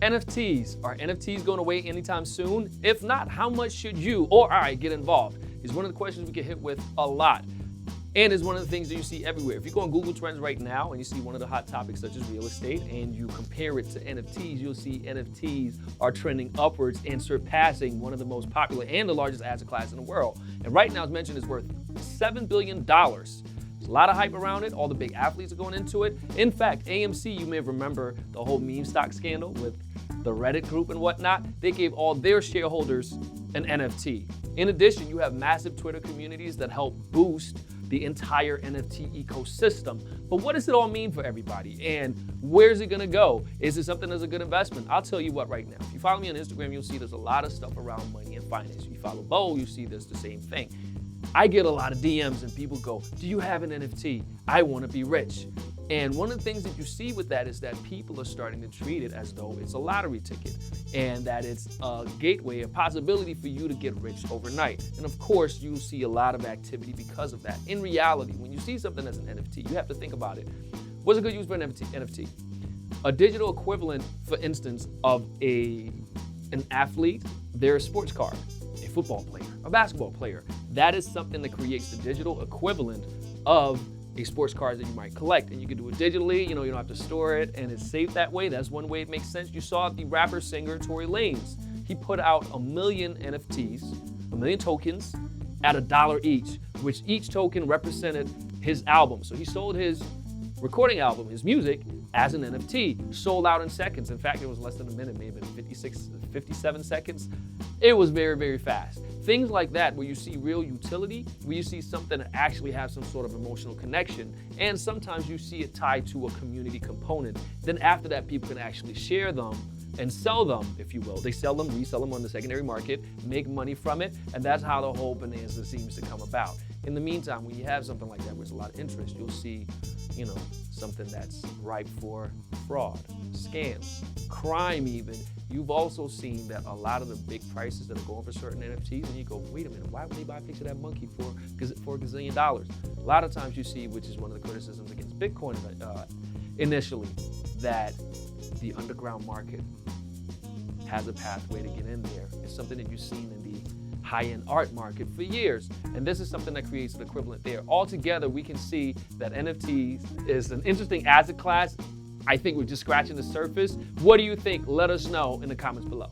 NFTs. Are NFTs going away anytime soon? If not, how much should you or I get involved? Is one of the questions we get hit with a lot. And is one of the things that you see everywhere. If you go on Google Trends right now and you see one of the hot topics such as real estate and you compare it to NFTs, you'll see NFTs are trending upwards and surpassing one of the most popular and the largest asset class in the world. And right now, as mentioned, it's worth $7 billion. There's a lot of hype around it. All the big athletes are going into it. In fact, AMC, you may remember the whole meme stock scandal with the Reddit group and whatnot. They gave all their shareholders an NFT. In addition, you have massive Twitter communities that help boost the entire NFT ecosystem. But what does it all mean for everybody? And where's it gonna go? Is it something that's a good investment? I'll tell you what right now. If you follow me on Instagram, you'll see there's a lot of stuff around money and finance. If you follow Bo, you see there's the same thing. I get a lot of DMs and people go, do you have an NFT? I wanna be rich. And one of the things that you see with that is that people are starting to treat it as though it's a lottery ticket and that it's a gateway, a possibility for you to get rich overnight. And of course, you'll see a lot of activity because of that. In reality, when you see something as an NFT, you have to think about it. What's a good use for an NFT? A digital equivalent, for instance, of an athlete, their sports card, a football player, a basketball player. That is something that creates the digital equivalent of a sports card that you might collect, and you can do it digitally, you don't have to store it, and it's safe that way. That's one way it makes sense. You saw the rapper singer Tory Lanez. He put out 1 million NFTs, 1 million tokens at $1 each, which each token represented his album. So he sold his recording album, his music, as an NFT, sold out in seconds. In fact, it was less than a minute, maybe 57 seconds. It was very, very fast. Things like that, where you see real utility, where you see something that actually has some sort of emotional connection, and sometimes you see it tied to a community component. Then after that, people can actually share them and sell them, if you will. They sell them, resell them on the secondary market, make money from it, and that's how the whole bonanza seems to come about. In the meantime, when you have something like that where there's a lot of interest, you'll see, something that's ripe for fraud, scams, crime even. You've also seen that a lot of the big prices that are going for certain NFTs, and you go, wait a minute, why would they buy a picture of that monkey for $1 gazillion? A lot of times you see, which is one of the criticisms against Bitcoin initially, that the underground market has a pathway to get in there. It's something that you've seen in the high-end art market for years. And this is something that creates an equivalent there. Altogether, we can see that NFTs is an interesting asset class. I think we're just scratching the surface. What do you think? Let us know in the comments below.